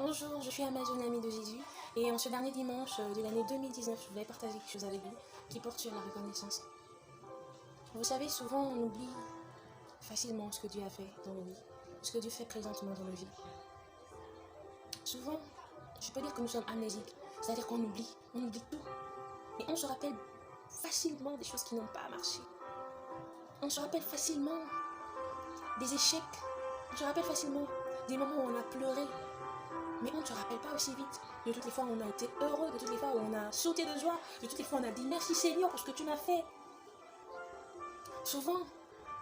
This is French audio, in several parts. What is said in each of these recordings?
Bonjour, je suis Amazon, l'amie de Jésus, et en ce dernier dimanche de l'année 2019, je voulais partager quelque chose avec vous qui porte sur la reconnaissance. Vous savez, souvent on oublie facilement ce que Dieu a fait dans nos vies, ce que Dieu fait présentement dans nos vies. Souvent, je peux dire que nous sommes amnésiques, c'est-à-dire qu'on oublie tout, et on se rappelle facilement des choses qui n'ont pas marché. On se rappelle facilement des échecs, on se rappelle facilement des moments où on a pleuré, mais on ne se rappelle pas aussi vite de toutes les fois où on a été heureux, de toutes les fois où on a sauté de joie, de toutes les fois où on a dit merci Seigneur pour ce que tu m'as fait. Souvent,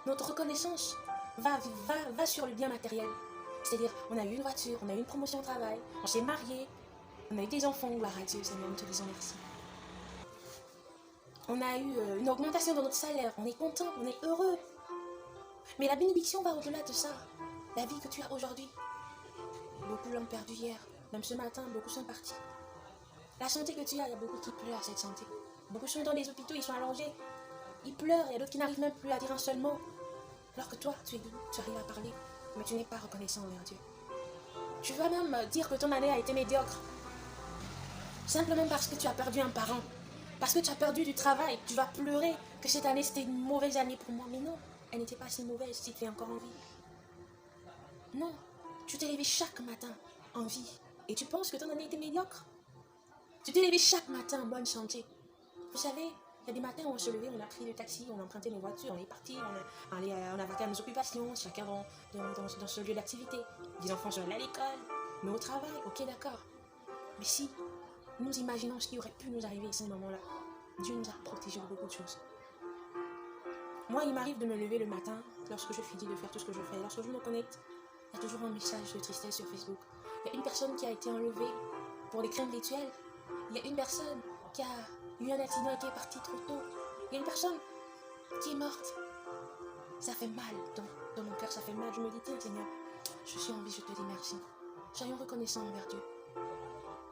notre reconnaissance va sur le bien matériel. C'est-à-dire, on a eu une voiture, on a eu une promotion au travail, on s'est marié, on a eu des enfants, gloire à Dieu, Seigneur, nous te disons merci. On a eu une augmentation dans notre salaire, on est content, on est heureux. Mais la bénédiction va au-delà de ça. La vie que tu as aujourd'hui, beaucoup l'ont perdu hier. Même ce matin, beaucoup sont partis. La santé que tu as, il y a beaucoup qui pleurent cette santé. Beaucoup sont dans les hôpitaux, ils sont allongés. Ils pleurent, il y a d'autres qui n'arrivent même plus à dire un seul mot. Alors que toi, tu es doux, tu arrives à parler, mais tu n'es pas reconnaissant envers Dieu. Tu vas même dire que ton année a été médiocre. Simplement parce que tu as perdu un parent. Parce que tu as perdu du travail. Tu vas pleurer que cette année c'était une mauvaise année pour moi. Mais non, elle n'était pas si mauvaise si tu es encore en vie. Non, tu t'es levé chaque matin en vie. Et tu penses que ton année était médiocre. Tu t'es levé chaque matin en bonne santé. Vous savez, il y a des matins où on se levait, on a pris le taxi, on a emprunté nos voitures, on est parti, on a vaqué à nos occupations, chacun dans ce lieu d'activité. Les enfants sont allés à l'école, nous au travail, ok d'accord. Mais si nous imaginons ce qui aurait pu nous arriver à ce moment-là, Dieu nous a protégés de beaucoup de choses. Moi, il m'arrive de me lever le matin, lorsque je finis de faire tout ce que je fais, lorsque je me connecte, il y a toujours un message de tristesse sur Facebook. Il y a une personne qui a été enlevée pour des crimes rituels. Il y a une personne qui a eu un accident et qui est partie trop tôt. Il y a une personne qui est morte. Ça fait mal dans mon cœur, ça fait mal. Je me dis, tiens Seigneur, je suis en vie, je te dis merci. Soyons reconnaissants envers Dieu.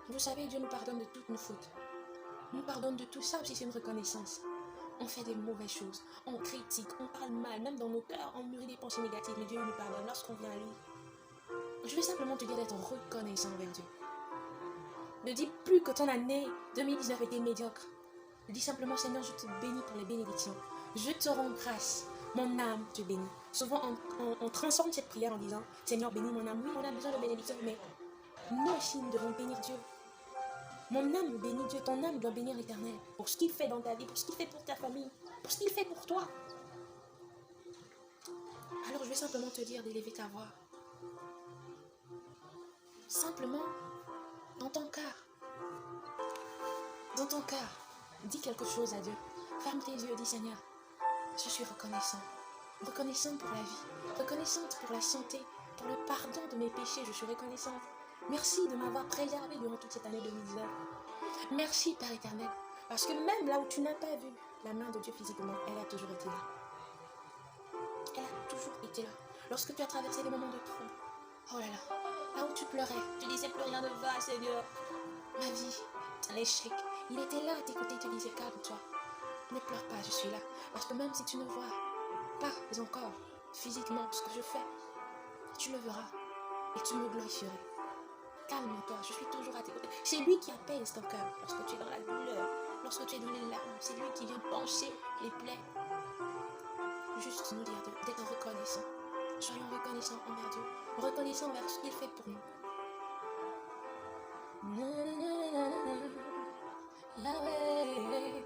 Vous savez, Dieu nous pardonne de toutes nos fautes. Il nous pardonne de tout ça aussi, c'est une reconnaissance. On fait des mauvaises choses, on critique, on parle mal, même dans nos cœurs, on mûrit des pensées négatives, mais Dieu nous pardonne lorsqu'on vient à lui. Je vais simplement te dire d'être reconnaissant envers Dieu. Ne dis plus que ton année 2019 était médiocre. Dis simplement, Seigneur, je te bénis pour les bénédictions. Je te rends grâce. Mon âme te bénit. Souvent, on transforme cette prière en disant, Seigneur, bénis mon âme. Oui, on a besoin de bénédiction, mais nous aussi, nous devons bénir Dieu. Mon âme bénit Dieu. Ton âme doit bénir l'Éternel pour ce qu'il fait dans ta vie, pour ce qu'il fait pour ta famille, pour ce qu'il fait pour toi. Alors, je vais simplement te dire d'élever ta voix. Simplement, dans ton cœur. Dans ton cœur, dis quelque chose à Dieu. Ferme tes yeux, dis Seigneur, je suis reconnaissant. Reconnaissante pour la vie, reconnaissante pour la santé, pour le pardon de mes péchés, je suis reconnaissante. Merci de m'avoir préservé durant toute cette année 2019. Merci Père éternel, parce que même là où tu n'as pas vu la main de Dieu physiquement, elle a toujours été là. Elle a toujours été là. Lorsque tu as traversé des moments de trouble, oh là là, là où tu pleurais, tu disais plus rien ne va Seigneur. Ma vie est un échec. Il était là à tes côtés, il te disait calme-toi. Ne pleure pas, je suis là. Parce que même si tu ne vois pas encore physiquement ce que je fais, tu le verras et tu me glorifieras. Calme-toi, je suis toujours à tes côtés. C'est lui qui apaise ton cœur lorsque tu es dans la douleur, lorsque tu es dans les larmes. C'est lui qui vient pencher les plaies. Juste nous dire d'être reconnaissants. Soyons reconnaissants envers Dieu, reconnaissants envers ce qu'il fait pour nous. Yahweh,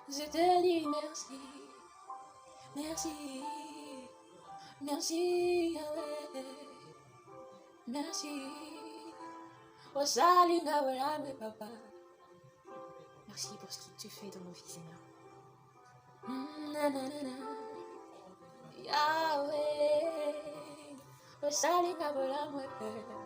je te dis merci, merci, merci Yahweh, merci. Osali Abraham papa. Merci pour ce que tu fais dans nos vies, Seigneur. Yahweh, Osali Abraham papa.